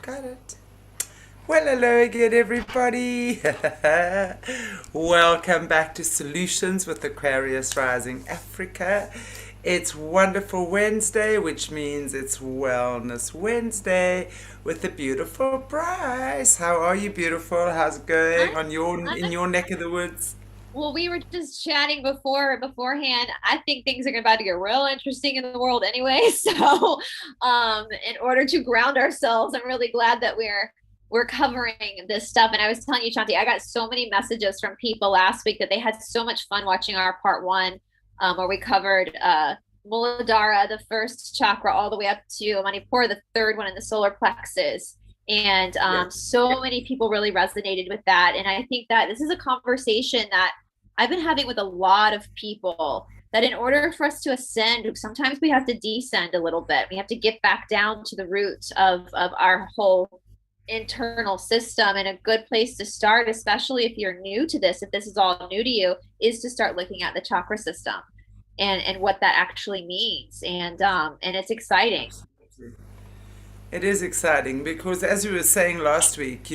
Got it. Well, hello again, everybody. Welcome back to Solutions with Aquarius Rising Africa. It's Wonderful Wednesday, which means it's Wellness Wednesday with the beautiful Bryce. How are you, beautiful? How's it going I, on in I, your neck of the woods? well, we were just chatting beforehand. I think things are about to get real interesting in the world anyway. So, in order to ground ourselves, I'm really glad that we're covering this stuff. And I was telling you, Shanti, I got so many messages from people last week that they had so much fun watching our part one, where we covered Muladhara, the first chakra, all the way up to Manipur, the third one in the solar plexus. And Yeah. so many people really resonated with that. And I think that this is a conversation that I've been having with a lot of people, that in order for us to ascend, sometimes we have to descend a little bit. We have to get back down to the root of our whole internal system. And a good place to start, especially if you're new to this, if this is all new to you, is to start looking at the chakra system and what that actually means. And it's exciting. It is exciting because, as we were saying last week,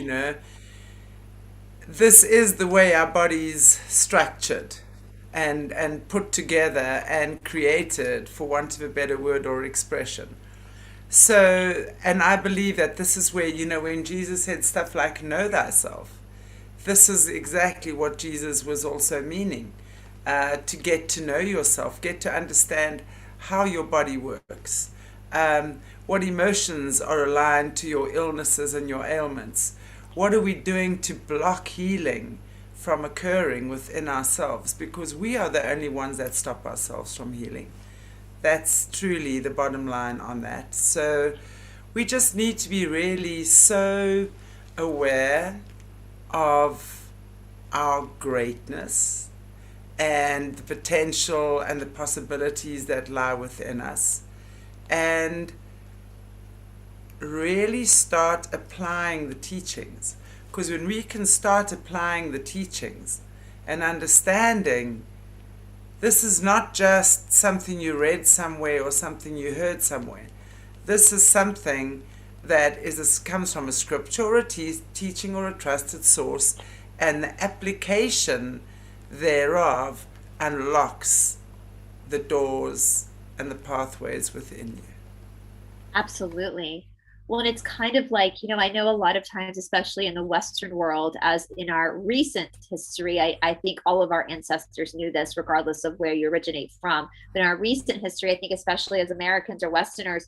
this is the way our body's structured and put together and created, for want of a better word or expression. So, and I believe that this is where, when Jesus said stuff like know thyself, this is exactly what Jesus was also meaning. To get to know yourself, get to understand how your body works, what emotions are aligned to your illnesses and your ailments. What are we doing to block healing from occurring within ourselves? Because we are the only ones that stop ourselves from healing. That's truly the bottom line on that. So we just need to be really so aware of our greatness and the potential and the possibilities that lie within us, and really start applying the teachings. Because when we can start applying the teachings and understanding, this is not just something you read somewhere or something you heard somewhere. This is something that comes from a scripture or a teaching or a trusted source, and the application thereof unlocks the doors and the pathways within you. Absolutely. Well, and it's kind of like, I know a lot of times, especially in the Western world, as in our recent history, I think all of our ancestors knew this, regardless of where you originate from. But in our recent history, I think, especially as Americans or Westerners,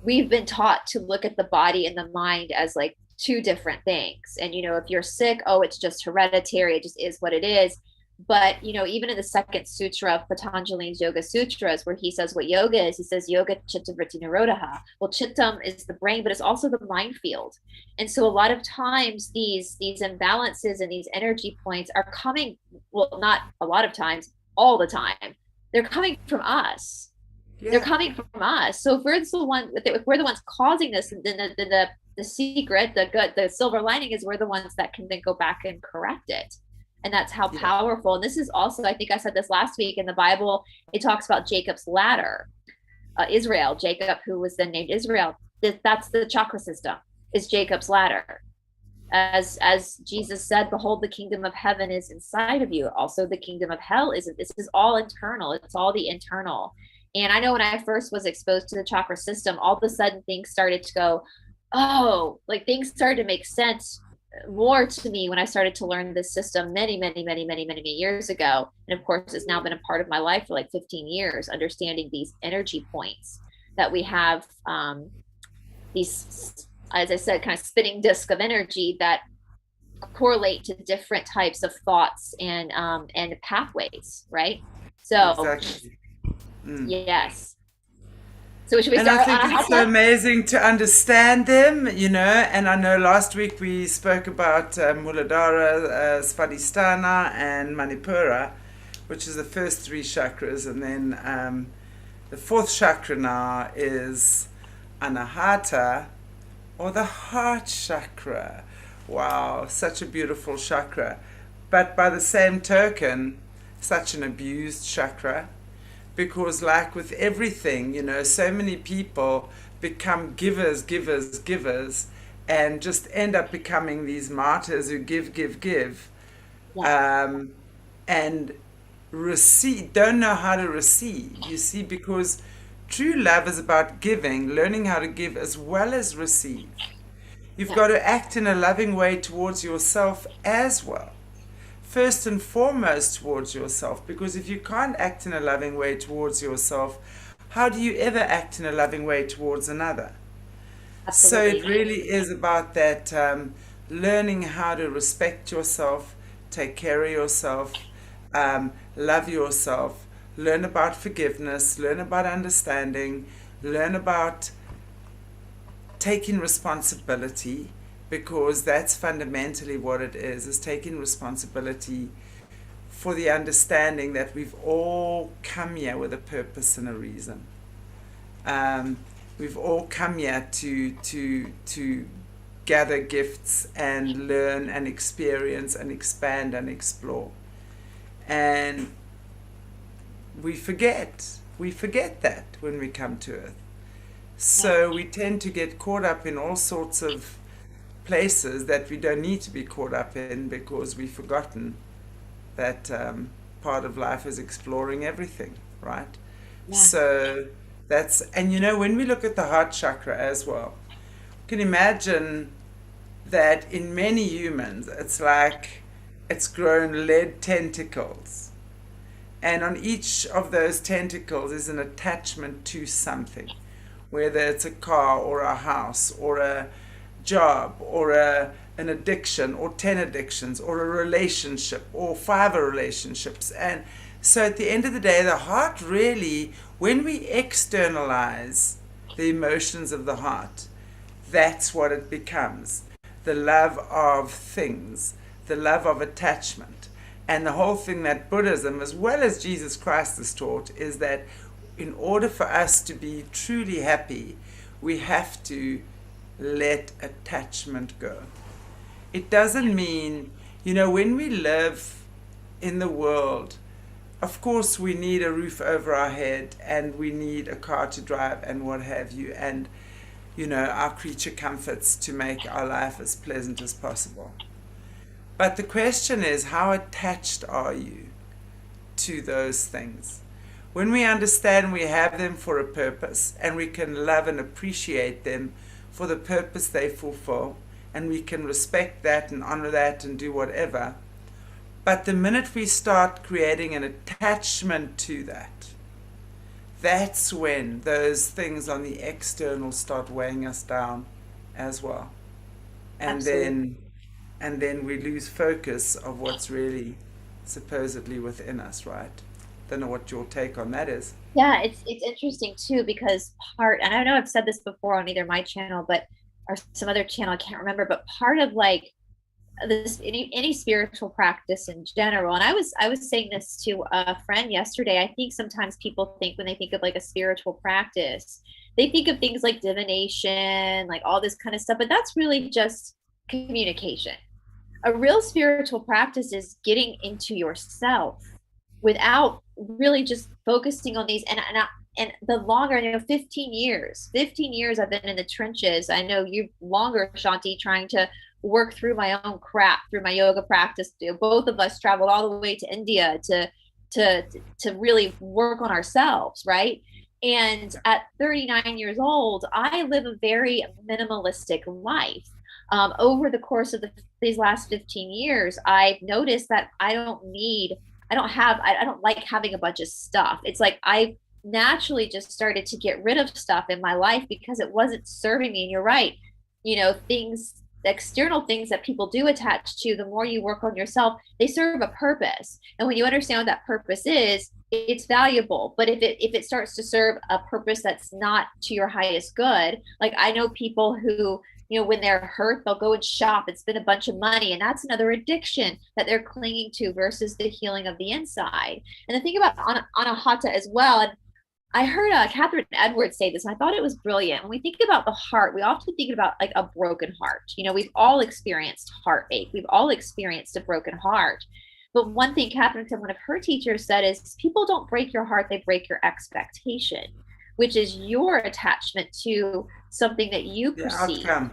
we've been taught to look at the body and the mind as like two different things. And, if you're sick, oh, it's just hereditary, it just is what it is. But even in the second sutra of Patanjali's Yoga Sutras, where he says what yoga is, he says yoga chitta vritti nirodha. Well, chittam is the brain, but it's also the mind field. And so a lot of times these imbalances and these energy points are coming, well, not a lot of times, all the time. They're coming from us. They're Yeah. coming from us. So if we're the ones causing this, then the secret, the good, the silver lining is we're the ones that can then go back and correct it. And that's how Yeah. powerful. And this is also, I think I said this last week, in the Bible, it talks about Jacob's ladder. Israel, Jacob, who was then named Israel. That's the chakra system, is Jacob's ladder. As Jesus said, behold, the kingdom of heaven is inside of you. Also, the kingdom of hell isn't. This is all internal. It's all the internal. And I know when I first was exposed to the chakra system, all of a sudden things started to go, oh, like things started to make sense more to me when I started to learn this system many years ago. And of course, it's now been a part of my life for like 15 years, understanding these energy points that we have, these, as I said, kind of spinning disk of energy that correlate to different types of thoughts and pathways, right? So, Exactly. Mm. yes. So should we And I start on think a hot it's so tub? amazing to understand them, and I know last week we spoke about Muladhara, Svadhisthana, and Manipura, which is the first three chakras, and then the fourth chakra now is Anahata, or the heart chakra. Wow, such a beautiful chakra. But by the same token, such an abused chakra, because like with everything, so many people become givers, givers, givers, and just end up becoming these martyrs who give, Yes. um, and receive, don't know how to receive. You see, because true love is about giving, learning how to give as well as receive. You've got Yes. to act in a loving way towards yourself as well. First and foremost towards yourself, because if you can't act in a loving way towards yourself, how do you ever act in a loving way towards another? So it Absolutely. really is about that, learning how to respect yourself, take care of yourself, love yourself, learn about forgiveness, learn about understanding, learn about taking responsibility, because that's fundamentally what it is taking responsibility for the understanding that we've all come here with a purpose and a reason. Um, we've all come here to gather gifts and learn and experience and expand and explore. And we forget that when we come to Earth. Yeah. So we tend to get caught up in all sorts of places that we don't need to be caught up in, because we've forgotten that, part of life is exploring everything, right? Yeah. So that's, and when we look at the heart chakra as well, you can imagine that in many humans, it's like it's grown lead tentacles. And on each of those tentacles is an attachment to something, whether it's a car or a house or a job or an addiction or 10 addictions or a relationship or 5 relationships. And so at the end of the day, the heart really, when we externalize the emotions of the heart, that's what it becomes: the love of things, the love of attachment. And the whole thing that Buddhism, as well as Jesus Christ, has taught is that in order for us to be truly happy, we have to let attachment go. It doesn't mean, when we live in the world, of course, we need a roof over our head and we need a car to drive and what have you, and, our creature comforts to make our life as pleasant as possible. But the question is, how attached are you to those things? When we understand we have them for a purpose and we can love and appreciate them for the purpose they fulfill, and we can respect that and honor that and do whatever. But the minute we start creating an attachment to that, that's when those things on the external start weighing us down as well. And Absolutely. then and then we lose focus of what's really supposedly within us, right? Don't know what your take on that is. Yeah, it's interesting too because part, and I know I've said this before on either my channel, but or some other channel, I can't remember, but part of like this any spiritual practice in general, and I was saying this to a friend yesterday. I think sometimes people think when they think of like a spiritual practice, they think of things like divination, like all this kind of stuff, but that's really just communication. A real spiritual practice is getting into yourself without really just focusing on these, and the longer, 15 years I've been in the trenches. I know you longer, Shanti, trying to work through my own crap through my yoga practice. Both of us traveled all the way to India to to really work on ourselves, right? And at 39 years old, I live a very minimalistic life. Over the course of these last 15 years, I've noticed that I don't like having a bunch of stuff. It's like I naturally just started to get rid of stuff in my life because it wasn't serving me. And you're right, things, external things that people do attach to, the more you work on yourself, they serve a purpose. And when you understand what that purpose is, it's valuable. But if it starts to serve a purpose that's not to your highest good, like I know people who, when they're hurt, they'll go and shop and spend a bunch of money. And that's another addiction that they're clinging to versus the healing of the inside. And the thing about Anahata as well, and I heard Catherine Edwards say this, and I thought it was brilliant. When we think about the heart, we often think about like a broken heart. We've all experienced heartache. We've all experienced a broken heart. But one thing Catherine said, one of her teachers said, is people don't break your heart, they break your expectation, which is your attachment to something that you The perceive. outcome.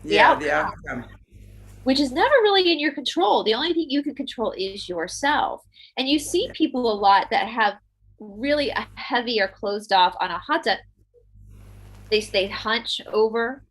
the Yeah, the outcome, outcome. which is never really in your control. The only thing you can control is yourself. And you see Yeah, people a lot that have really a heavy or closed off anahata. They hunch over,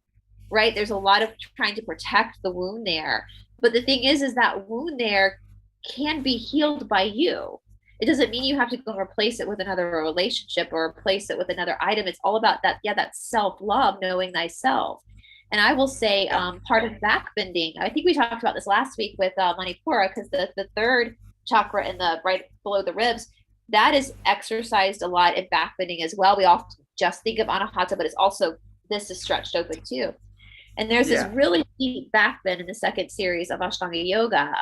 right? There's a lot of trying to protect the wound there. But the thing is that wound there can be healed by you. It doesn't mean you have to go and replace it with another relationship or replace it with another item. It's all about that, yeah, that self-love, knowing thyself. And I will say, yeah, part of backbending, I think we talked about this last week with Manipura, because the third chakra in the right below the ribs, that is exercised a lot in backbending as well. We often just think of anahata, but it's also, this is stretched open too. And there's this yeah. really deep backbend in the second series of Ashtanga Yoga.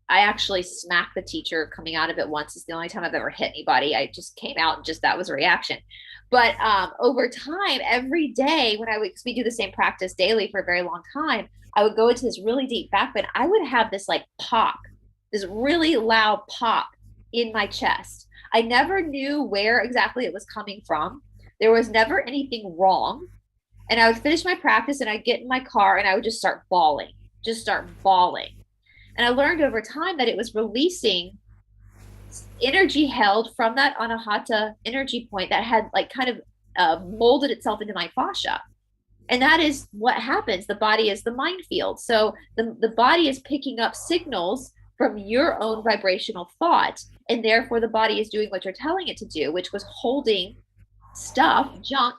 I actually smacked the teacher coming out of it once. It's the only time I've ever hit anybody. I just came out and just that was a reaction. But over time, every day when I would, we do the same practice daily for a very long time, I would go into this really deep backbend. I would have this like pop, this really loud pop in my chest. I never knew where exactly it was coming from. There was never anything wrong, and I would finish my practice and I'd get in my car and I would just start bawling, just start bawling. And I learned over time that it was releasing energy held from that anahata energy point that had like kind of molded itself into my fascia. And that is what happens. The body is the mind field. So the body is picking up signals from your own vibrational thought. And therefore, the body is doing what you're telling it to do, which was holding stuff, junk,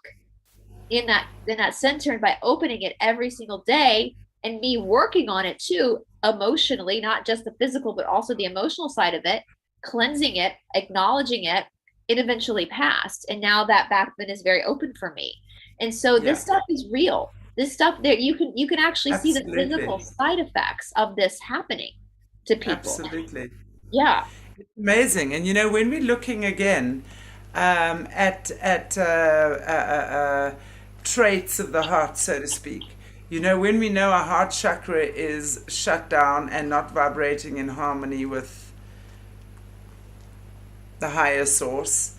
in that center. And by opening it every single day and me working on it too, emotionally, not just the physical but also the emotional side of it, cleansing it, acknowledging it, it eventually passed. And now that backbone is very open for me. And so this Yeah, stuff is real. This stuff there, you can actually see the absolutely. physical side effects of this happening to people. Absolutely. Yeah. Amazing. And when we're looking again at traits of the heart, so to speak, when we know our heart chakra is shut down and not vibrating in harmony with the higher source,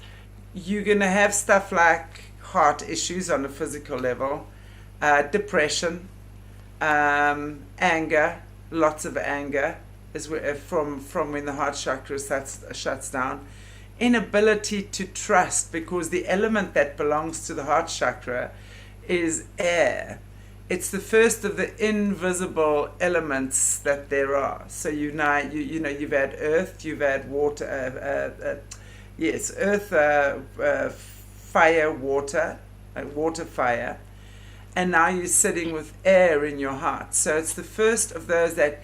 you're going to have stuff like heart issues on a physical level, depression, anger, lots of anger, from when the heart chakra shuts down. Inability to trust, because the element that belongs to the heart chakra is air. It's the first of the invisible elements that there are. So you've had earth, you've had water, yes, earth, fire, water, water, fire, and now you're sitting with air in your heart. So it's the first of those that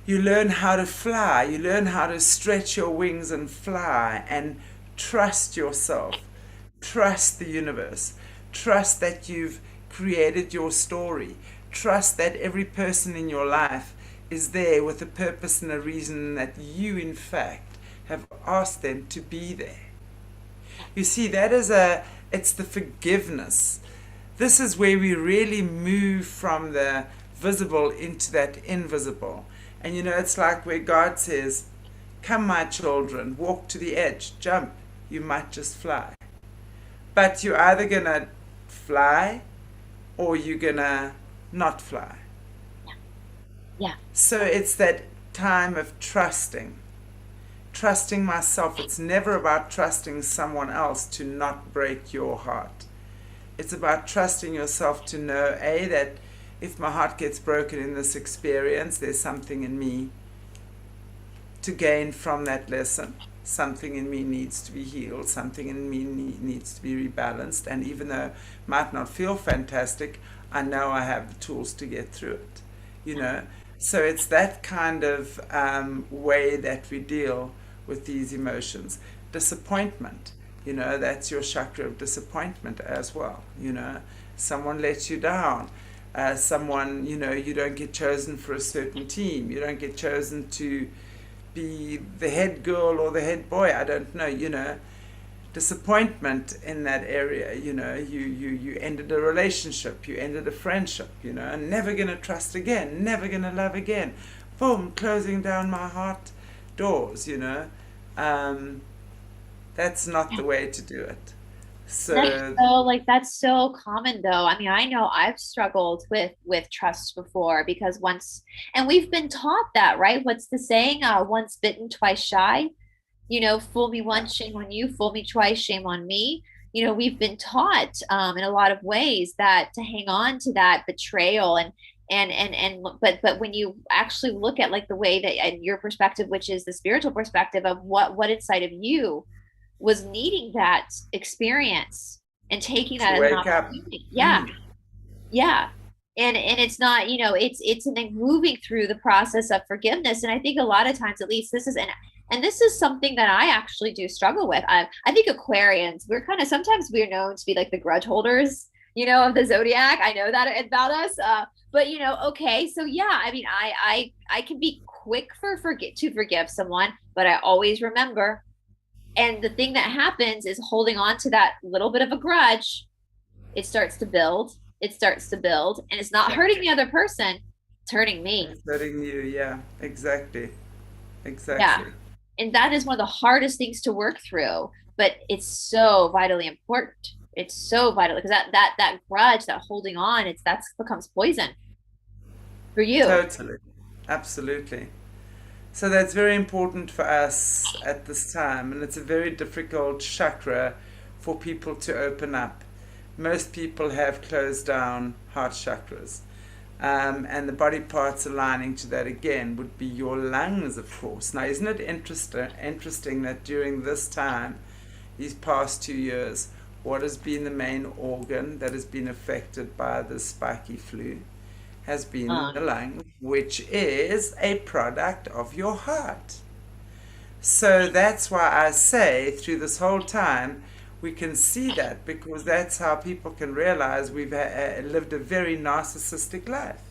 you learn how to fly, you learn how to stretch your wings and fly and trust yourself, trust the universe, trust that you've created your story, trust that every person in your life is there with a purpose and a reason, that you, in fact, have asked them to be there. You see, it's the forgiveness. This is where we really move from the visible into that invisible. And it's like where God says, "Come, my children, walk to the edge, jump, you might just fly." But you're either going to fly or you're going to not fly. Yeah. So it's that time of trusting myself. It's never about trusting someone else to not break your heart. It's about trusting yourself to know, that if my heart gets broken in this experience, there's something in me to gain from that lesson. Something in me needs to be healed. Something in me needs to be rebalanced. And even though it might not feel fantastic, I know I have the tools to get through it. So it's that kind of way that we deal with these emotions. Disappointment, that's your chakra of disappointment as well. Someone lets you down. Someone, you don't get chosen for a certain team. You don't get chosen to be the head girl or the head boy. I don't know, disappointment in that area. You ended a relationship, you ended a friendship, and never going to trust again, never going to love again. Boom, closing down my heart doors. That's not the way to do it. That's So so like that's so common though. I mean, I know I've struggled with trust before because once and we've been taught that, right? What's the saying? Once bitten, twice shy. Fool me yeah, once, shame on you, fool me twice, shame on me. We've been taught in a lot of ways that to hang on to that betrayal but when you actually look at like the way that and your perspective, which is the spiritual perspective of what inside of you was needing that experience and taking to that as an wake up. opportunity. Yeah, Mm, yeah. And it's not, it's an moving through the process of forgiveness. And I think a lot of times, at least this is and this is something that I actually do struggle with. I think Aquarians, we're kind of sometimes we're known to be like the grudge holders, of the zodiac. I know that about us. But okay, so yeah, I mean, I can be quick to forgive someone, but I always remember. And the thing that happens is holding on to that little bit of a grudge, it starts to build, and it's not yeah, hurting the other person, it's hurting me. it's letting you. Yeah, exactly, Yeah. exactly. And that is one of the hardest things to work through, but it's so vitally important. It's so vital because that grudge, that holding on, that's becomes poison for you. Totally, absolutely. So that's very important for us at this time, and it's a very difficult chakra for people to open up. Most people have closed down heart chakras. And the body parts aligning to that again would be your lungs, of course. Now, isn't it interesting that during this time, these past 2 years, what has been the main organ that has been affected by the spiky flu has been the Um, lung, which is a product of your heart. So that's why I say through this whole time, we can see that because that's how people can realize we've lived a very narcissistic life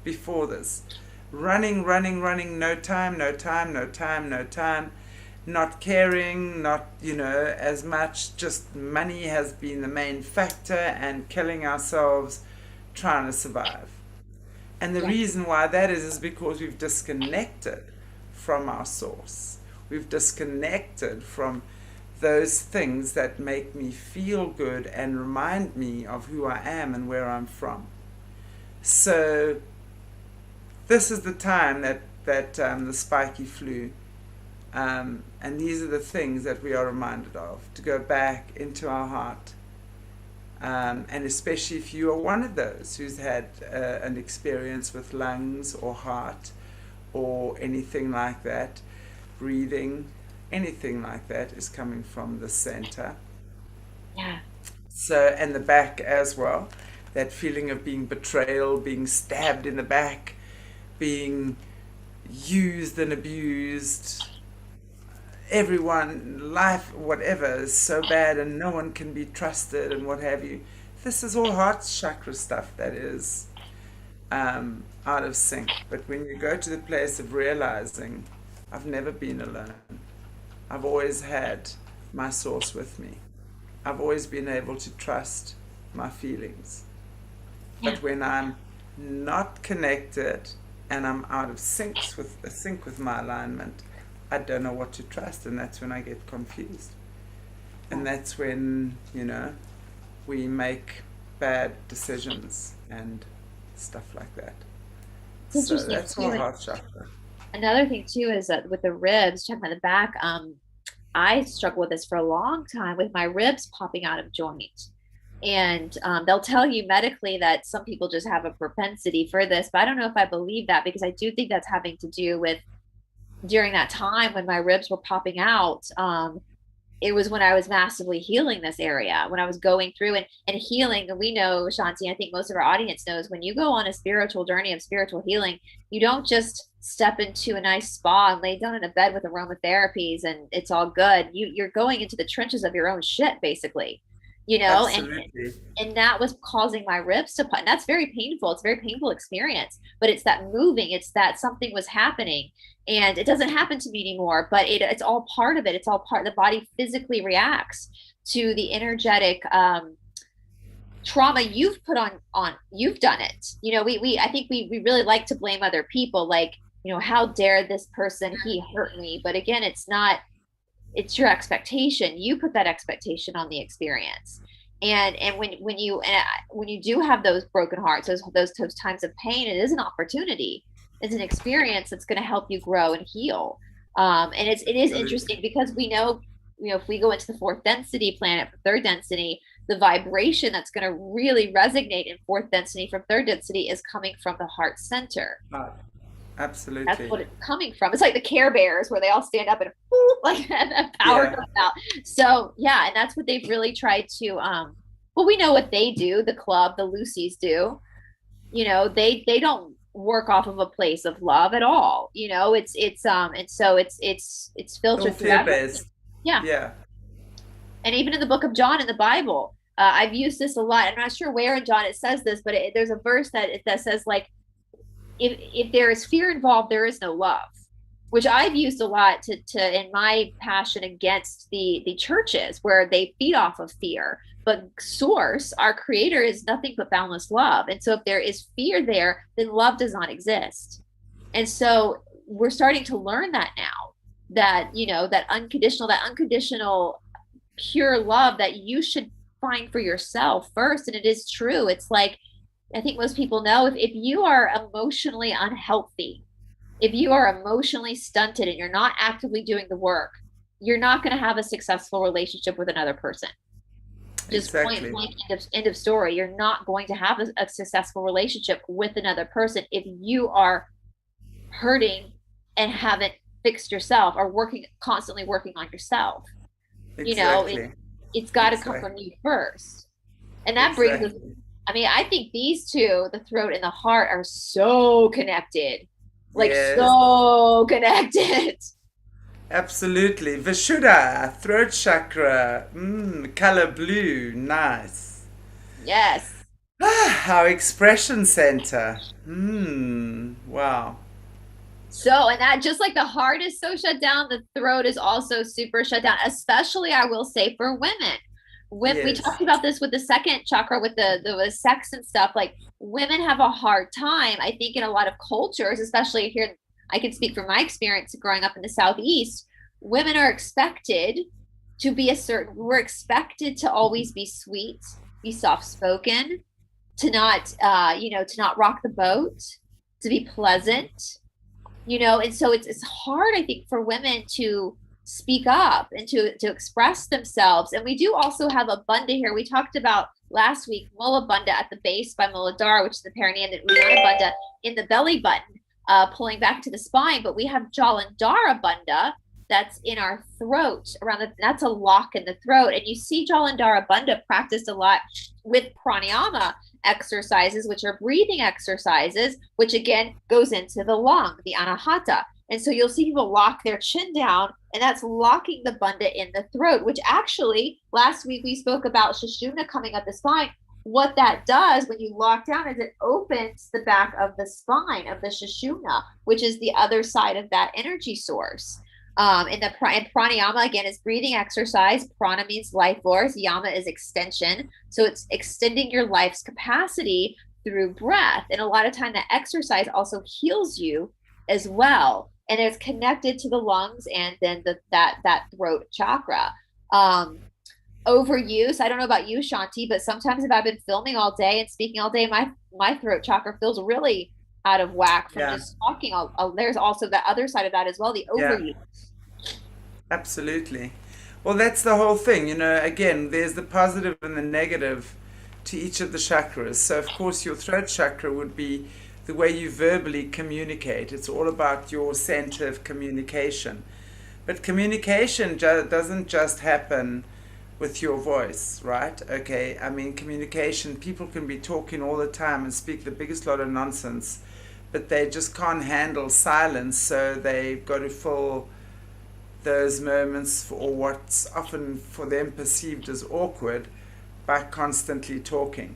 before this. Running, running, running, no time, no time, no time, no time, not caring, not, as much, just money has been the main factor and killing ourselves trying to survive. And the yeah, reason why that is because we've disconnected from our source. We've disconnected from those things that make me feel good and remind me of who I am and where I'm from. So this is the time that the spiky flu, and these are the things that we are reminded of to go back into our heart. And especially if you are one of those who's had an experience with lungs or heart or anything like that, breathing, anything like that is coming from the center. yeah, So, and the back as well. That feeling of being betrayal, being stabbed in the back, being used and abused. Everyone, life, whatever, is so bad and no one can be trusted and what have you. This is all heart chakra stuff that is out of sync. But when you go to the place of realizing, I've never been alone, I've always had my source with me, I've always been able to trust my feelings. yeah. But when I'm not connected and I'm out of sync with my alignment, I don't know what to trust, and that's when I get confused. And that's when, we make bad decisions and stuff like that. It's So interesting that's all too. heart chakra. Another thing too is that with the ribs, talking about the back, I struggle with this for a long time with my ribs popping out of joint. And they'll tell you medically that some people just have a propensity for this, but I don't know if I believe that because I do think that's having to do with during that time when my ribs were popping out. It was when I was massively healing this area, when I was going through and healing. And we know, Shanti, I think most of our audience knows when you go on a spiritual journey of spiritual healing, you don't just step into a nice spa and lay down in a bed with aromatherapies and it's all good. You're going into the trenches of your own shit, basically, and Absolutely. that was causing my ribs to put. And that's very painful. It's a very painful experience, but it's that moving. It's that something was happening, and it doesn't happen to me anymore. But it's all part of it. It's all part. The body physically reacts to the energetic trauma you've put on. You've done it. We I think we really like to blame other people. Like, how dare this person? He hurt me. But again, it's your expectation. You put that expectation on the experience. And when you do have those broken hearts, those times of pain, it is an opportunity. It's an experience that's going to help you grow and heal. And it is interesting Absolutely. because we know, if we go into the fourth density planet for third density, the vibration that's going to really resonate in fourth density from third density is coming from the heart center. Right. That's Absolutely. what it's coming from. It's like the Care Bears where they all stand up and whoop, like that power Yeah. comes out. So yeah, and that's what they've really tried to well, we know what they do, the club, the Lucy's do. They don't work off of a place of love at all. It's and so it's All filtered through everything. fear-based. Yeah. Yeah. And even in the book of John in the Bible, I've used this a lot. I'm not sure where in John it says this, but there's a verse that says like, if there is fear involved, there is no love, which I've used a lot to in my passion against the churches where they feed off of fear. But source, our creator, is nothing but boundless love. And so if there is fear there, then love does not exist. And so we're starting to learn that now, that that unconditional pure love that you should find for yourself first. And it is true. It's like, I think most people know, if you are emotionally unhealthy, if you are emotionally stunted and you're not actively doing the work, you're not going to have a successful relationship with another person. Just point Exactly. blank, end of story. You're not going to have a successful relationship with another person if you are hurting and haven't fixed yourself or constantly working on yourself. You know, it, Exactly. it's got to come from Exactly. you first. And that brings us, Exactly. I mean, I think these two, the throat and the heart, are so connected, like Yes. so connected. Absolutely. Vishuddha, throat chakra. Color blue. Nice. Yes. Our expression center. Wow. So, and that, just like the heart is so shut down, the throat is also super shut down, especially I will say for women. When we Yes. talked about this with the second chakra, with the sex and stuff, like women have a hard time, I think, in a lot of cultures, especially here. I can speak from my experience growing up in the Southeast. Women are expected to be we're expected to always be sweet, be soft spoken, to not, to not rock the boat, to be pleasant, and so it's hard, I think, for women to speak up and to express themselves. And we do also have a bandha here. We talked about last week Mula Bandha at the base by Muladhara, which is the perineum, and Uddiyana Bandha in the belly button, pulling back to the spine. But we have Jalandhara Bandha that's in our throat, that's a lock in the throat. And you see Jalandhara Bandha practiced a lot with pranayama exercises, which are breathing exercises, which again goes into the lung, the anahata. And so you'll see people lock their chin down, and that's locking the bandha in the throat, which actually last week we spoke about Sushumna coming up the spine. What that does when you lock down is it opens the back of the spine of the Sushumna, which is the other side of that energy source. And pranayama again is breathing exercise. Prana means life force. Yama is extension, so it's extending your life's capacity through breath. And a lot of time that exercise also heals you as well, and it's connected to the lungs and then that throat chakra. Overuse. I don't know about you, Shanti, but sometimes if I've been filming all day and speaking all day, my throat chakra feels really out of whack from Yeah. just talking. There's also the other side of that as well, the Yeah. overuse. Absolutely. Well, that's the whole thing. Again, there's the positive and the negative to each of the chakras. So, of course, your throat chakra would be the way you verbally communicate. It's all about your center of communication. But communication doesn't just happen with your voice, right? Okay, I mean, communication, people can be talking all the time and speak the biggest lot of nonsense, but they just can't handle silence, so they go to fill those moments or what's often for them perceived as awkward by constantly talking.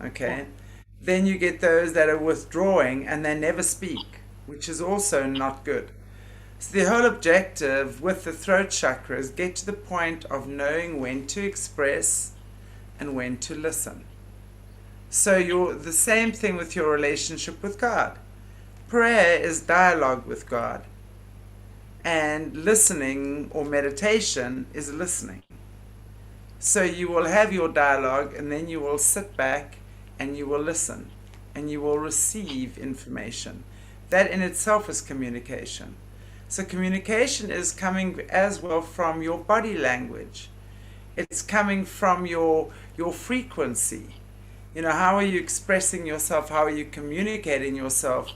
Yeah. Okay? Then you get those that are withdrawing and they never speak, which is also not good. So the whole objective with the throat chakra is get to the point of knowing when to express and when to listen. So you're the same thing with your relationship with God. Prayer is dialogue with God. And listening or meditation is listening. So you will have your dialogue, and then you will sit back and you will listen and you will receive information. That in itself is communication. So communication is coming as well from your body language. It's coming from your frequency. You know, how are you expressing yourself? How are you communicating yourself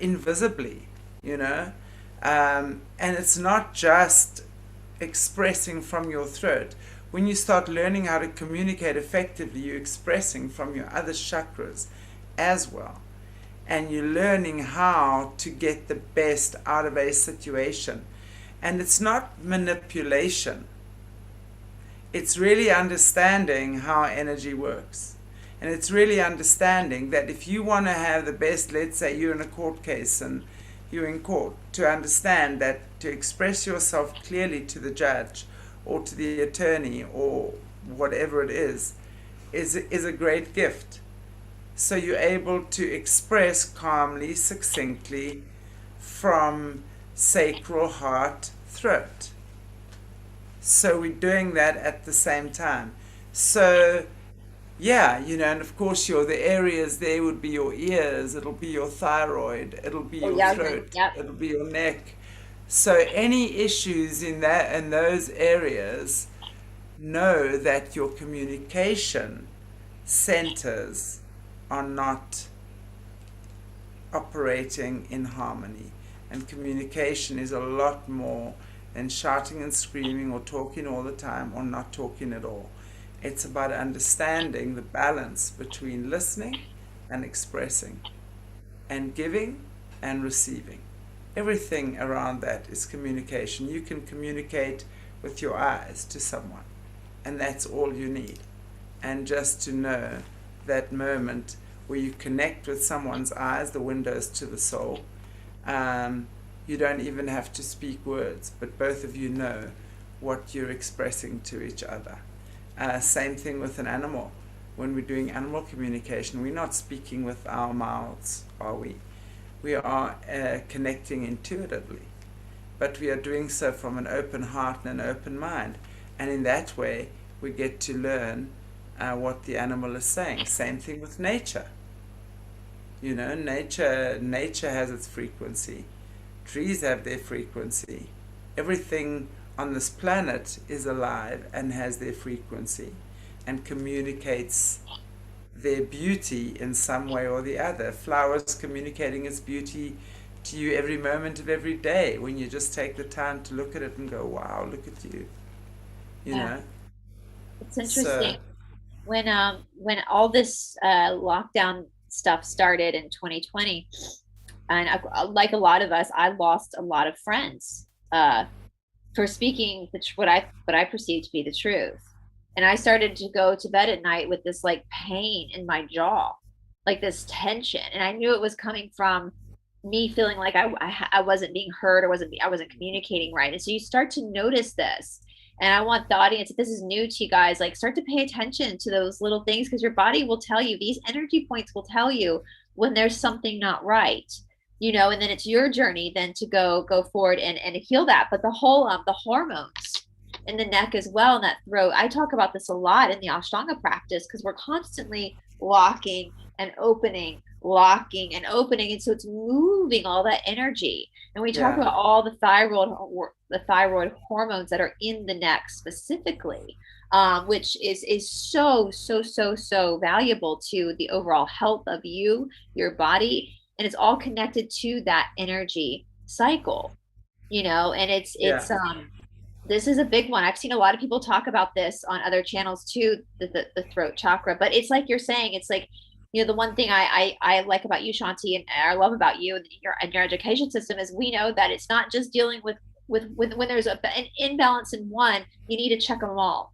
invisibly? You know, and it's not just expressing from your throat. When you start learning how to communicate effectively, you're expressing from your other chakras as well. And you're learning how to get the best out of a situation. And it's not manipulation, it's really understanding how energy works. And it's really understanding that if you want to have the best, let's say you're in a court case and you're in court, to understand that to express yourself clearly to the judge or to the attorney or whatever it is a great gift. So you're able to express calmly, succinctly from sacral heart throat. So we're doing that at the same time. So yeah, you know, and of course the areas there would be your ears, it'll be your thyroid, it'll be Oh, your Yasmin. throat, Yep. it'll be your neck. So any issues in those areas, know that your communication centers are not operating in harmony. And communication is a lot more than shouting and screaming or talking all the time or not talking at all. It's about understanding the balance between listening and expressing, and giving and receiving. Everything around that is communication. You can communicate with your eyes to someone, and that's all you need. And just to know that moment where you connect with someone's eyes, the windows to the soul, you don't even have to speak words, but both of you know what you're expressing to each other. Same thing with an animal. When we're doing animal communication, we're not speaking with our mouths, are we? We are connecting intuitively, but we are doing so from an open heart and an open mind. And in that way, we get to learn what the animal is saying. Same thing with nature. You know, nature has its frequency. Trees have their frequency. Everything on this planet is alive and has their frequency and communicates their beauty in some way or the other. Flowers communicating its beauty to you every moment of every day when you just take the time to look at it and go, wow, look at you. You Yeah. know? It's So, interesting. When all this lockdown stuff started in 2020, and like a lot of us, I lost a lot of friends for speaking what I perceived to be the truth. And I started to go to bed at night with this like pain in my jaw, like this tension, and I knew it was coming from me feeling like I wasn't being heard, or I wasn't communicating right. And so you start to notice this. And I want the audience, if this is new to you guys, like start to pay attention to those little things, because your body will tell you, these energy points will tell you when there's something not right, you know. And then it's your journey then to go forward and heal that. But the whole the hormones in the neck as well, and that throat, I talk about this a lot in the Ashtanga practice, because we're constantly locking and opening, locking and opening, and so it's moving all that energy. And we talk yeah, about all the thyroid hormones that are in the neck specifically, which is so valuable to the overall health of you, your body, and it's all connected to that energy cycle, you know. And yeah, this is a big one. I've seen a lot of people talk about this on other channels too, the throat chakra. But it's like you're saying, it's like, you know, the one thing I like about you, Shanti, and I love about you and your education system is we know that it's not just dealing with when there's an imbalance in one, you need to check them all.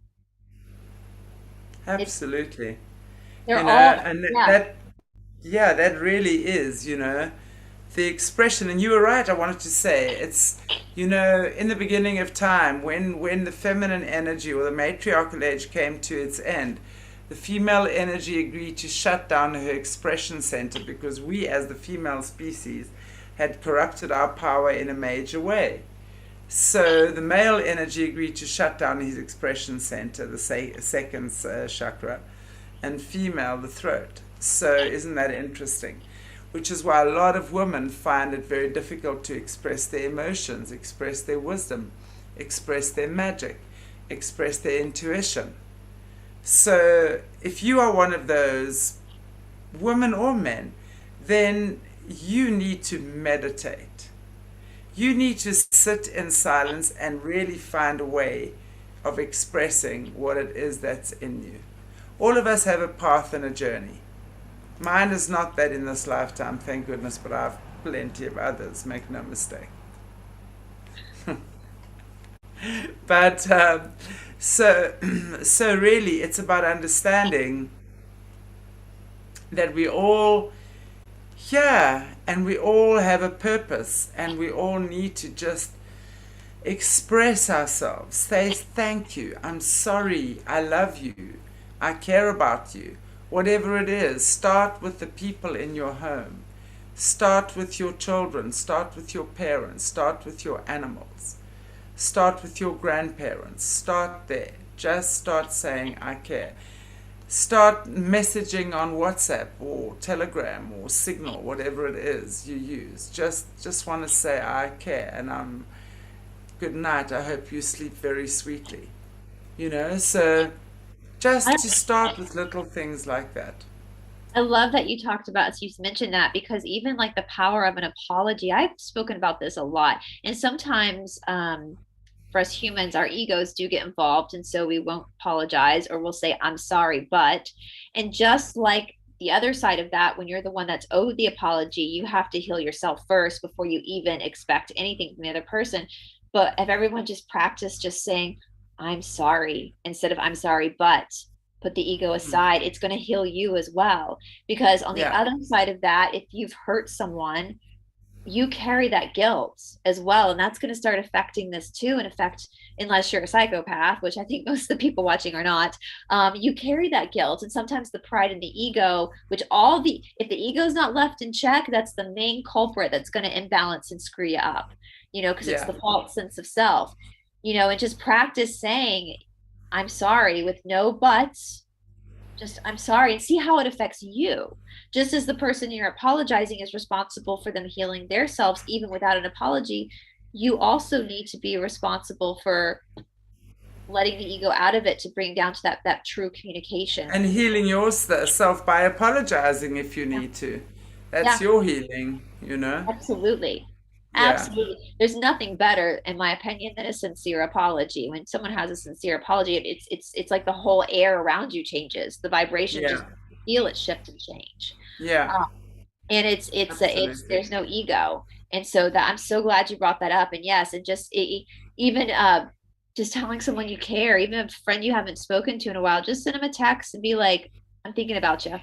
It's absolutely. they're You know, all and yeah. that, yeah, that really is, you know, the expression. And you were right, I wanted to say, it's, you know, in the beginning of time, when the feminine energy or the matriarchal age came to its end, the female energy agreed to shut down her expression center, because we as the female species had corrupted our power in a major way. So the male energy agreed to shut down his expression center, the second chakra, and female, the throat. So isn't that interesting? Which is why a lot of women find it very difficult to express their emotions, express their wisdom, express their magic, express their intuition. So if you are one of those, women or men, then you need to meditate. You need to sit in silence and really find a way of expressing what it is that's in you. All of us have a path and a journey. Mine is not that in this lifetime, thank goodness, but I have plenty of others, make no mistake. But so really, it's about understanding that we all here and we all have a purpose, and we all need to just express ourselves, say thank you, I'm sorry, I love you, I care about you. Whatever it is, start with the people in your home. Start with your children, start with your parents, start with your animals, start with your grandparents, start there. Just start saying, I care. Start messaging on WhatsApp or Telegram or Signal, whatever it is you use. Just want to say, I care, and good night, I hope you sleep very sweetly. So just to start with little things like that. I love that you talked about, so you mentioned that, because even like the power of an apology, I've spoken about this a lot. And sometimes for us humans, our egos do get involved. And so we won't apologize, or we'll say, I'm sorry, but, and just like the other side of that, when you're the one that's owed the apology, you have to heal yourself first before you even expect anything from the other person. But if everyone just practiced just saying, I'm sorry, instead of I'm sorry, but put the ego aside, it's going to heal you as well. Because on the Yeah, other side of that, if you've hurt someone, you carry that guilt as well. And that's going to start affecting this too. And affect, unless you're a psychopath, which I think most of the people watching are not, you carry that guilt. And sometimes the pride and the ego, which if the ego is not left in check, that's the main culprit that's going to imbalance and screw you up, because it's yeah. the false sense of self, and just practice saying, I'm sorry with no buts, just I'm sorry, and see how it affects you. Just as the person you're apologizing is responsible for them healing themselves, even without an apology, you also need to be responsible for letting the ego out of it to bring down to that true communication. And healing yourself by apologizing if you Yeah. need to. That's Yeah. your healing. Absolutely. Yeah, Absolutely. There's nothing better, in my opinion, than a sincere apology. When someone has a sincere apology, it's like the whole air around you changes. The vibration just yeah, feel it shift and change. yeah, Um, and it's absolutely. there's no ego. And so that I'm so glad you brought that up. And yes, and even just telling someone you care, even a friend you haven't spoken to in a while, just send them a text and be like, I'm thinking about you.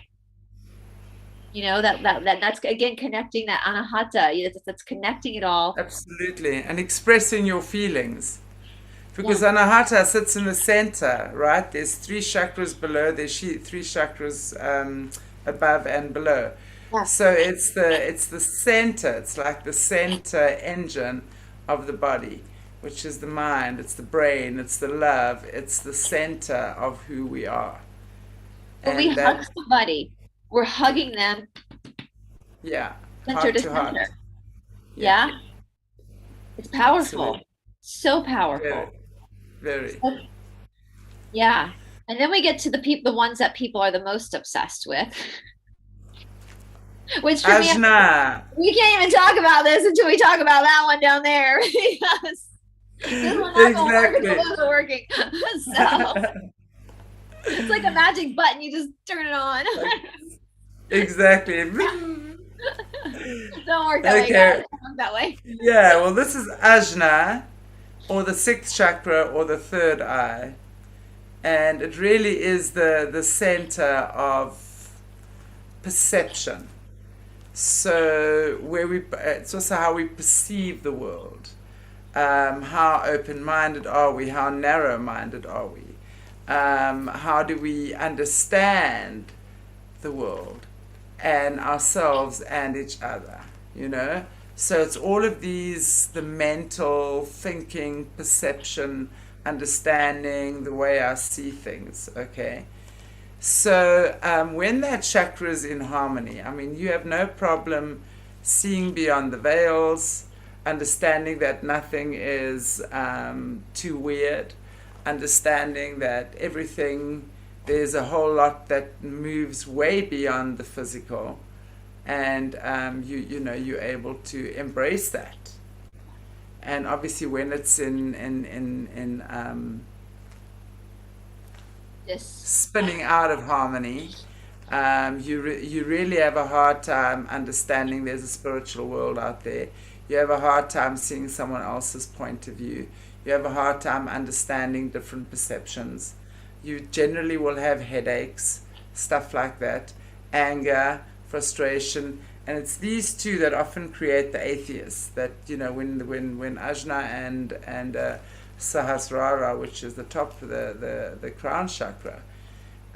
That's again connecting that anahata. That's connecting it all. Absolutely. And expressing your feelings. Yeah, Because Anahata sits in the center, right? There's three chakras below, there's three chakras above and below. yes. So it's the center. It's like the center engine of the body, which is the mind, it's the brain, it's the love, it's the center of who we are. When we And hug that, somebody, we're hugging them yeah, center heart to to heart. center. Yeah, Yeah, it's powerful. absolutely. So Very, powerful. very. So, yeah. And then we get to the ones that people are the most obsessed with, which for me, Ajna. we can't even talk about this until we talk about that one down there because this one's not going to work until Exactly. those are working. So it's like a magic button. You just turn it on. Exactly. Don't work that way, guys. Okay. Don't work that way. Yeah, well, this is Ajna, or the sixth chakra, or the third eye. And it really is the center of perception. So, it's also how we perceive the world. How open minded are we? How narrow minded are we? How do we understand the world and ourselves and each other? You know, So it's all of these, the mental, thinking, perception, understanding, the way I see things, okay? So when that chakra is in harmony, I mean, you have no problem seeing beyond the veils, understanding that nothing is too weird, understanding that everything, there's a whole lot that moves way beyond the physical, and you're able to embrace that. And obviously, when it's in Yes. spinning out of harmony, you really have a hard time understanding there's a spiritual world out there. You have a hard time seeing someone else's point of view. You have a hard time understanding different perceptions. You generally will have headaches, stuff like that, anger, frustration, and it's these two that often create the atheists. That when Ajna and Sahasrara, which is the top of the crown chakra,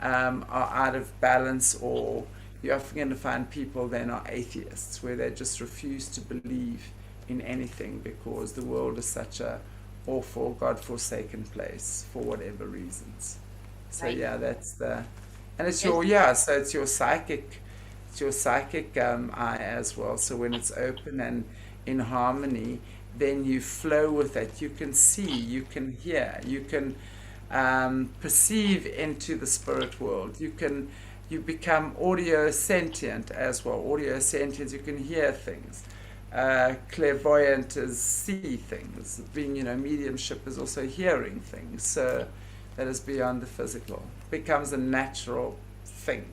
are out of balance, or you're often going to find people then are atheists, where they just refuse to believe in anything because the world is such a awful, God-forsaken place for whatever reasons. So Right. yeah, that's the, and it's There's, your, yeah, so it's your psychic eye as well. So when it's open and in harmony, then you flow with it. You can see, you can hear, you can perceive into the spirit world. You become audio sentient as well. Audio sentient, you can hear things. Clairvoyant is see things. Being, mediumship is also hearing things. So that is beyond the physical. Becomes a natural thing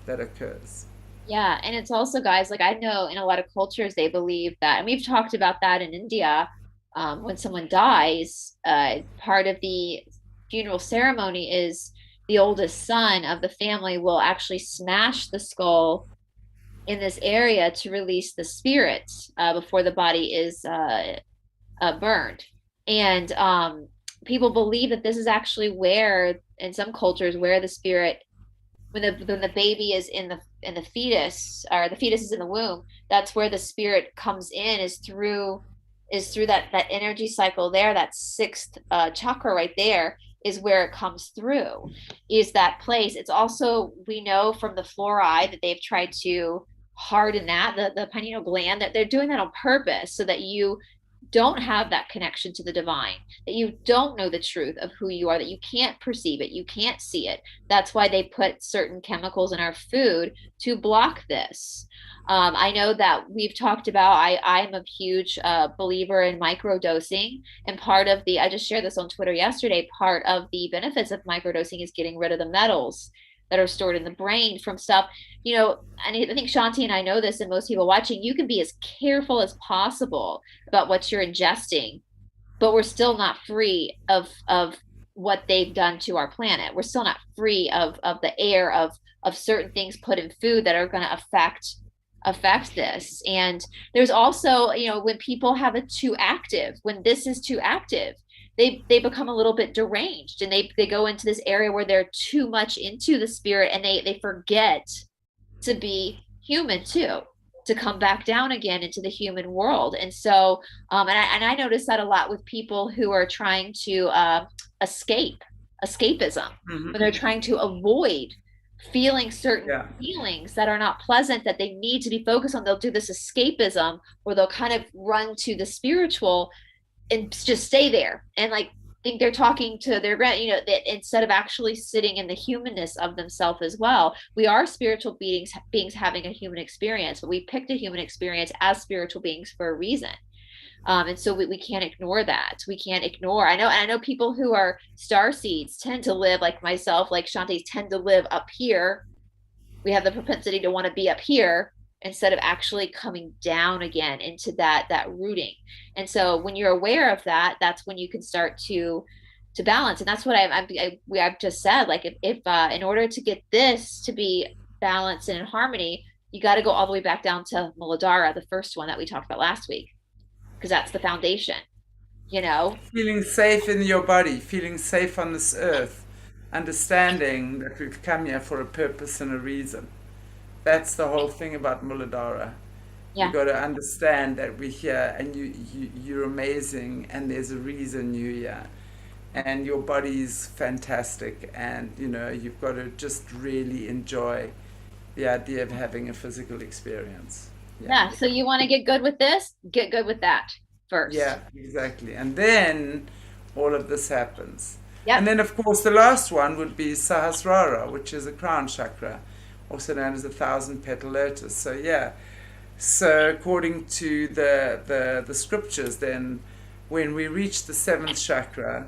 that occurs. yeah, and it's also, guys, like I know in a lot of cultures they believe that, and we've talked about that in India. When someone dies, part of the funeral ceremony is the oldest son of the family will actually smash the skull in this area to release the spirits before the body is burned. And people believe that this is actually where, in some cultures, where the spirit, when the baby is in the fetus, or the fetus is in the womb, that's where the spirit comes in, is through that energy cycle there. That sixth chakra right there is where it comes through, is that place. It's also, we know from the fluoride that they've tried to harden that, the pineal gland, that they're doing that on purpose so that you don't have that connection to the divine, that you don't know the truth of who you are, that you can't perceive it, you can't see it. That's why they put certain chemicals in our food to block this. I know that we've talked about, I'm a huge believer in microdosing. And part of I just shared this on Twitter yesterday, part of the benefits of microdosing is getting rid of the metals that are stored in the brain from stuff, and I think Shanti and I know this, and most people watching, you can be as careful as possible about what you're ingesting, but we're still not free of what they've done to our planet. We're still not free of the air, of certain things put in food that are going to affect this. And there's also, when people have it too active, when this is too active, they become a little bit deranged, and they go into this area where they're too much into the spirit, and they forget to be human too, to come back down again into the human world. And so and I notice that a lot with people who are trying to escapism, when they're Mm-hmm. trying to avoid feeling certain Yeah. feelings that are not pleasant, that they need to be focused on. They'll do this escapism, or they'll kind of run to the spiritual and just stay there, and like think they're talking to their that, instead of actually sitting in the humanness of themselves as well. We are spiritual beings having a human experience, but we picked a human experience as spiritual beings for a reason. And so we can't ignore that. We can't ignore. I know people who are star seeds tend to live, like myself, like Shantae, tend to live up here. We have the propensity to want to be up here instead of actually coming down again into that rooting. And so when you're aware of that, that's when you can start to balance. And that's what I've just said. Like if in order to get this to be balanced and in harmony, you got to go all the way back down to Muladhara, the first one that we talked about last week, because that's the foundation. You know, Feeling safe in your body, feeling safe on this earth, understanding that we've come here for a purpose and a reason. That's the whole thing about Muladhara. You Yeah. got to understand that we're here, and you're amazing, and there's a reason you're here, and your body's fantastic, and you've got to just really enjoy the idea of having a physical experience. Yeah. Yeah. So you want to get good with this? Get good with that first. Yeah, exactly. And then all of this happens. And Yep. then, of course, the last one would be Sahasrara, which is a crown chakra, also known as a thousand petal lotus. So, yeah. So, according to the scriptures, then when we reach the seventh chakra,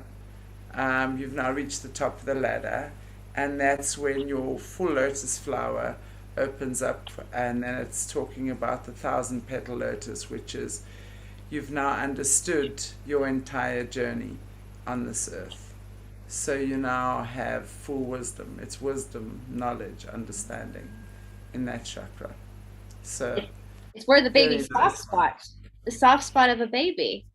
you've now reached the top of the ladder, and that's when your full lotus flower opens up, and then it's talking about the thousand petal lotus, which is you've now understood your entire journey on this earth. So you now have full wisdom. It's wisdom, knowledge, understanding in that chakra. So It's where the very baby's soft nice. spot, the soft spot of a baby,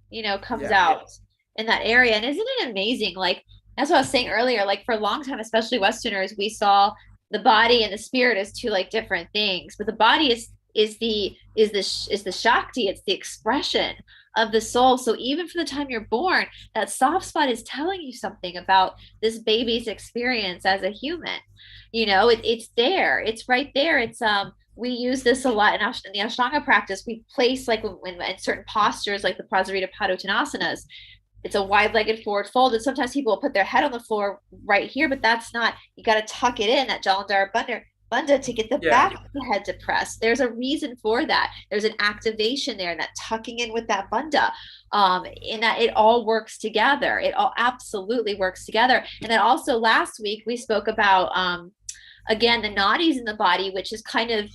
comes Yeah. out in that area. And isn't it amazing? Like, that's what I was saying earlier. Like, for a long time, especially Westerners, we saw the body and the spirit as two like different things. But the body is the Shakti. It's the expression of the soul. So even from the time you're born, that soft spot is telling you something about this baby's experience as a human. It's there. It's right there. We use this a lot in the Ashtanga practice. We place, like, when in certain postures, like the Prasarita Padotanasanas, it's a wide-legged forward fold, and sometimes people will put their head on the floor right here, but that's not. You got to tuck it in, that Jalandhara Bandha, to get the Yeah. back of the head to press. There's a reason for that. There's an activation there, and that tucking in with that bandha, in that it all works together. It all absolutely works together. And then also last week we spoke about, again, the nadis in the body, which is kind of,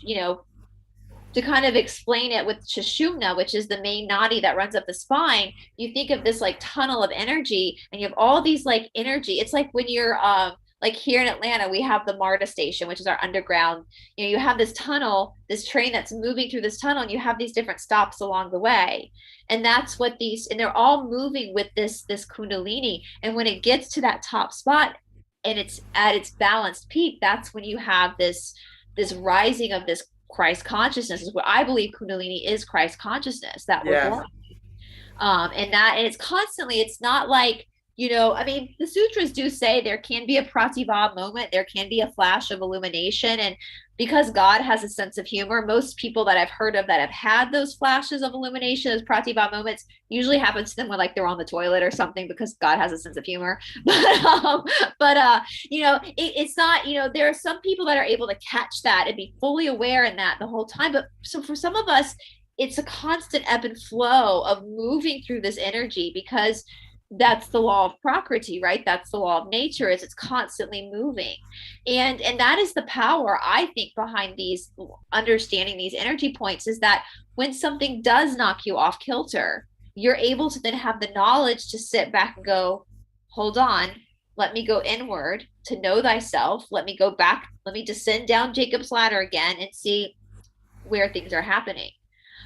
to kind of explain it with Sushumna, which is the main nadi that runs up the spine. You think of this like tunnel of energy, and you have all these like energy. It's like when you're like here in Atlanta, we have the MARTA station, which is our underground. You have this tunnel, this train that's moving through this tunnel, and you have these different stops along the way. And that's what and they're all moving with this Kundalini. And when it gets to that top spot and it's at its balanced peak, that's when you have this rising of this Christ consciousness. Is what I believe Kundalini is, Christ consciousness that we're Yeah. born. And it's constantly, it's not like, I mean, the sutras do say there can be a prativa moment, there can be a flash of illumination. And because God has a sense of humor, most people that I've heard of that have had those flashes of illumination, those prativa moments, usually happens to them when like they're on the toilet or something, because God has a sense of humor. It's not, there are some people that are able to catch that and be fully aware in that the whole time. But so for some of us, it's a constant ebb and flow of moving through this energy, because that's the law of prakriti, right? That's the law of nature, is it's constantly moving. And that is the power, I think, behind these, understanding these energy points, is that when something does knock you off kilter, you're able to then have the knowledge to sit back and go, hold on, let me go inward to know thyself, let me go back, let me descend down Jacob's ladder again and see where things are happening.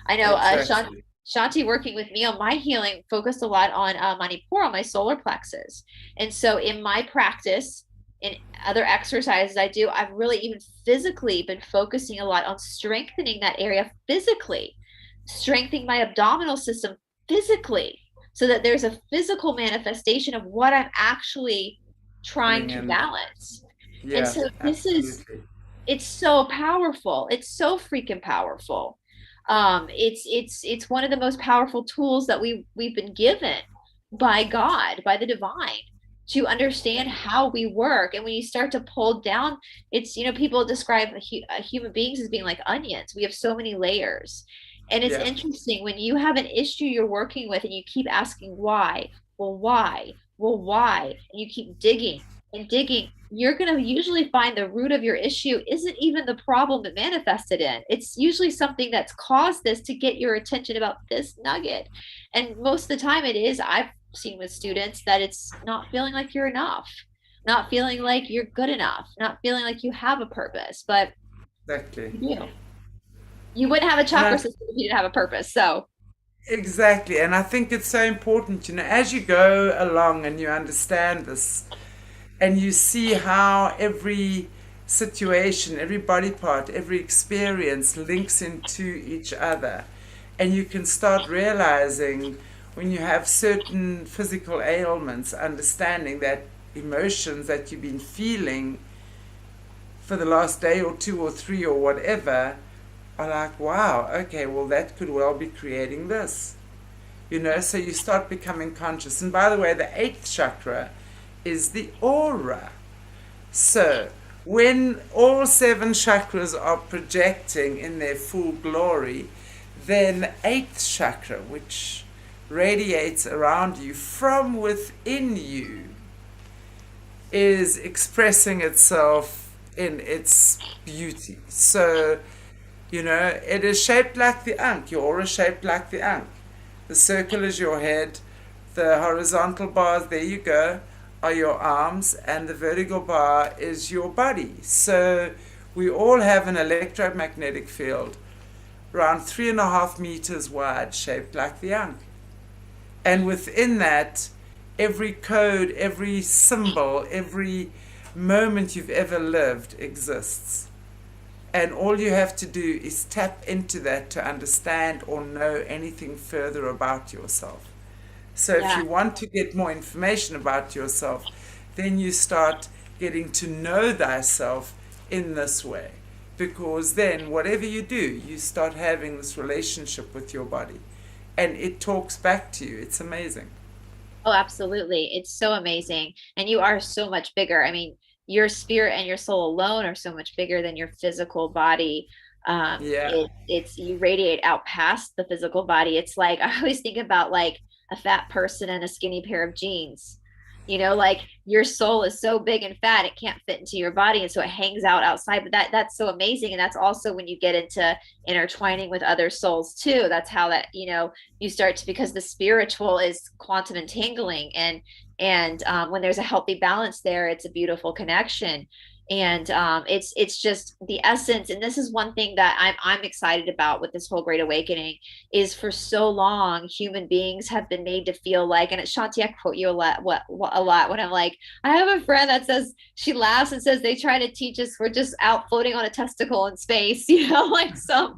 I know Exactly. Shanti, working with me on my healing, focused a lot on Manipur, on my solar plexus. And so in my practice, in other exercises I do, I've really even physically been focusing a lot on strengthening that area physically, strengthening my abdominal system physically, so that there's a physical manifestation of what I'm actually trying Coming to in. balance. And Yeah, so absolutely. it's so powerful. It's so freaking powerful. It's one of the most powerful tools that we've been given by God, by the divine, to understand how we work. And when you start to pull down, it's, people describe human beings as being like onions. We have so many layers. And it's Yeah. interesting when you have an issue you're working with and you keep asking why, well, why, well, why, and you keep digging and digging, you're going to usually find the root of your issue isn't even the problem it manifested in. It's usually something that's caused this to get your attention about this nugget. And most of the time, I've seen with students that it's not feeling like you're enough, not feeling like you're good enough, not feeling like you have a purpose, but Exactly. you do. You wouldn't have a And chakra system if you didn't have a purpose. So, exactly. And I think it's so important, as you go along and you understand this, and you see how situation, every body part, every experience links into each other. And you can start realizing when you have certain physical ailments, understanding that emotions that you've been feeling for the last day or two or three or whatever are like, wow, okay, well, that could well be creating this. So you start becoming conscious. And by the way, the eighth chakra is the aura. So when all seven chakras are projecting in their full glory, then the eighth chakra, which radiates around you from within you, is expressing itself in its beauty. So, it is shaped like the ankh. Your aura is shaped like the ankh. The circle is your head. The horizontal bars, there you go, are your arms, and the vertical bar is your body. So we all have an electromagnetic field around 3.5 meters wide, shaped like the ankh. And within that, every code, every symbol, every moment you've ever lived exists. And all you have to do is tap into that to understand or know anything further about yourself. So if Yeah. you want to get more information about yourself, then you start getting to know thyself in this way. Because then whatever you do, you start having this relationship with your body. And it talks back to you. It's amazing. Oh, absolutely. It's so amazing. And you are so much bigger. I mean, your spirit and your soul alone are so much bigger than your physical body. Yeah. It's you radiate out past the physical body. It's like I always think about like a fat person and a skinny pair of jeans. Like your soul is so big and fat it can't fit into your body, and so it hangs out outside. But that's so amazing, and that's also when you get into intertwining with other souls too. That's how that you start to, because the spiritual is quantum entangling, and when there's a healthy balance there, it's a beautiful connection. And it's just the essence. And this is one thing that I'm excited about with this whole Great Awakening, is for so long human beings have been made to feel like, and Shanti, I quote you a lot, a lot when I'm like, I have a friend that says, she laughs and says they try to teach us we're just out floating on a testicle in space, like some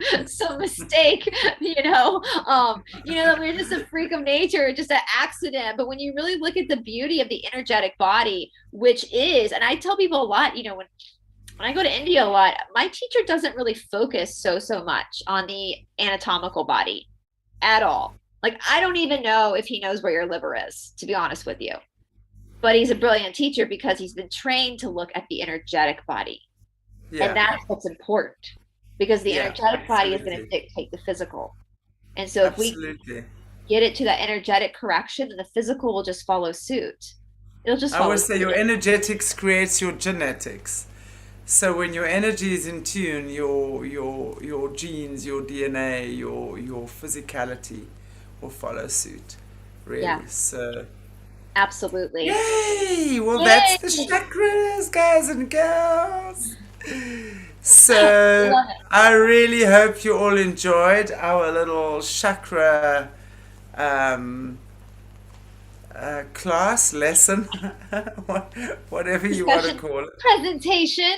mistake, we're just a freak of nature, just an accident. But when you really look at the beauty of the energetic body, which is, and I tell people a lot, when I go to India a lot, my teacher doesn't really focus so much on the anatomical body at all. Like, I don't even know if he knows where your liver is, to be honest with you. But he's a brilliant teacher because he's been trained to look at the energetic body. And Yeah. that's what's important, because the Yeah. energetic body is going to Absolutely. dictate the physical. And so if we Absolutely. get it to that energetic correction, then the physical will just follow suit. It'll just I follow always say your suit. energetics creates your genetics. So when your energy is in tune, your genes, your DNA, your physicality will follow suit. Yeah, Really. So absolutely. yay! Well, that's the Yay! chakras, guys and girls. So Love it. I really hope you all enjoyed our little chakra um, class lesson, whatever you want to Discussion, call it. presentation.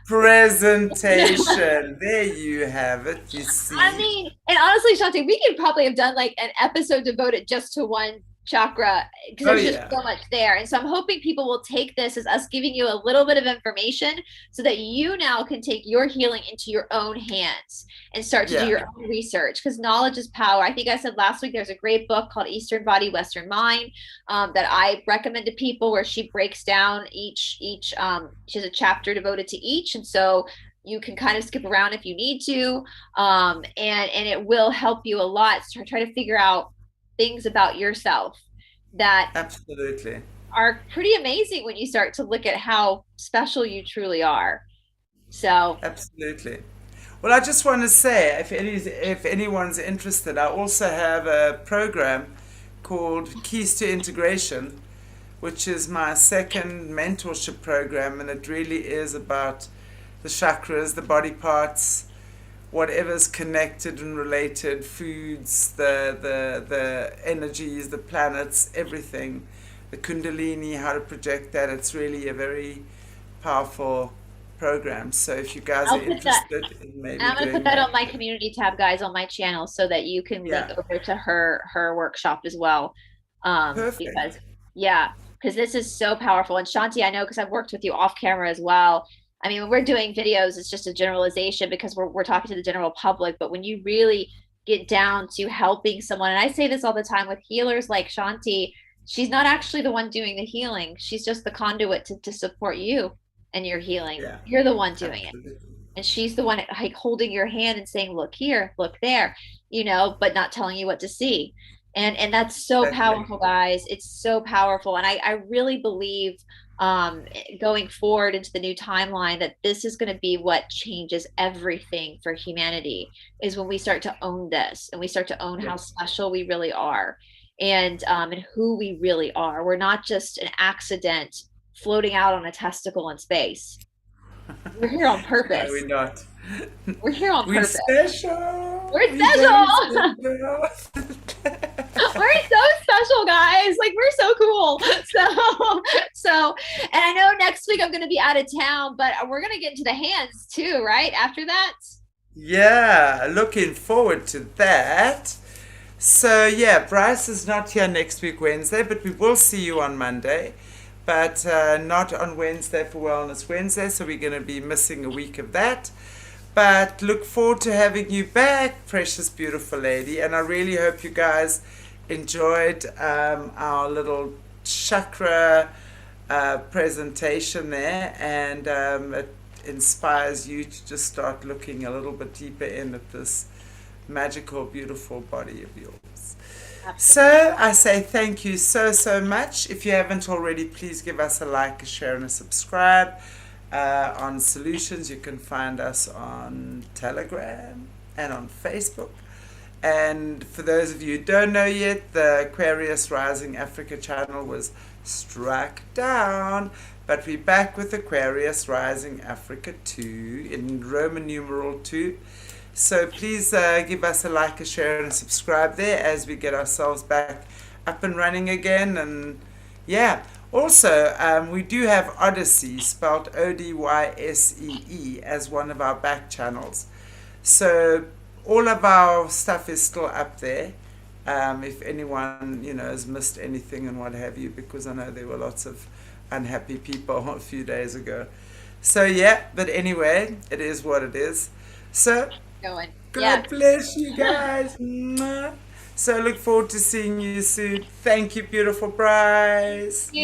Presentation. There you have it. You I see. mean, and honestly, Shanti, we could probably have done like an episode devoted just to one chakra, because Oh there's just yeah. so much there. And so I'm hoping people will take this as us giving you a little bit of information so that you now can take your healing into your own hands and start to do Yeah. your own research, because knowledge is power. I think I said last week there's a great book called Eastern Body, Western Mind, that I recommend to people, where she breaks down each she has a chapter devoted to each. And so you can kind of skip around if you need to, and it will help you a lot to try to figure out things about yourself that Absolutely. are pretty amazing when you start to look at how special you truly are. So, Absolutely. Well, I just want to say, if anyone's interested, I also have a program called Keys to Integration, which is my second mentorship program, and it really is about the chakras, the body parts, whatever's connected and related, foods, the energies, the planets, everything, the kundalini, how to project that. It's really a very powerful programs. So if you guys are I'll put that. interested in maybe I'm gonna put doing that that, on my community tab, guys, on my channel, so that you can link yeah, over to her workshop as well. Because perfect. yeah, because this is so powerful. And Shanti, I know because I've worked with you off camera as well. I mean, when we're doing videos, it's just a generalization because we're talking to the general public. But when you really get down to helping someone, and I say this all the time with healers like Shanti, she's not actually the one doing the healing. She's just the conduit to support you and your healing. Yeah, You're the one doing it, absolutely. and she's the one like holding your hand and saying, look here, look there, but not telling you what to see. And that's so Exactly. powerful, guys. It's so powerful. And I really believe, um going forward into the new timeline, that this is going to be what changes everything for humanity, is when we start to own this and we start to own how Yes. special we really are, and who we really are. We're not just an accident floating out on a testicle in space. We're here on No, purpose. we're not. We're here on We purpose. special. We're We very special. special. We're so special, guys. Like we're so cool. So, and I know next week I'm going to be out of town, but we're going to get into the hands too, right? After that. Yeah, looking forward to that. So yeah, Bryce is not here next week Wednesday, but we will see you on Monday. But not on Wednesday for Wellness Wednesday, so we're going to be missing a week of that. But look forward to having you back, precious, beautiful lady. And I really hope you guys enjoyed our little chakra presentation there, and it inspires you to just start looking a little bit deeper in at this magical, beautiful body of yours. Absolutely. So I say thank you so, so much. If you haven't already, please give us a like, a share, and a subscribe. On Solutions, you can find us on Telegram and on Facebook. And for those of you who don't know yet, the Aquarius Rising Africa channel was struck down, but we're back with Aquarius Rising Africa 2 in Roman numeral 2. So please give us a like, a share, and a subscribe there as we get ourselves back up and running again. And yeah, also we do have Odyssey, spelled Odyssee, as one of our back channels. So all of our stuff is still up there. If anyone has missed anything and what have you, because I know there were lots of unhappy people a few days ago. So yeah, but anyway, it is what it is. So Going. Yeah. God bless you guys. Mwah. So look forward to seeing you soon. Thank you, beautiful Bryce.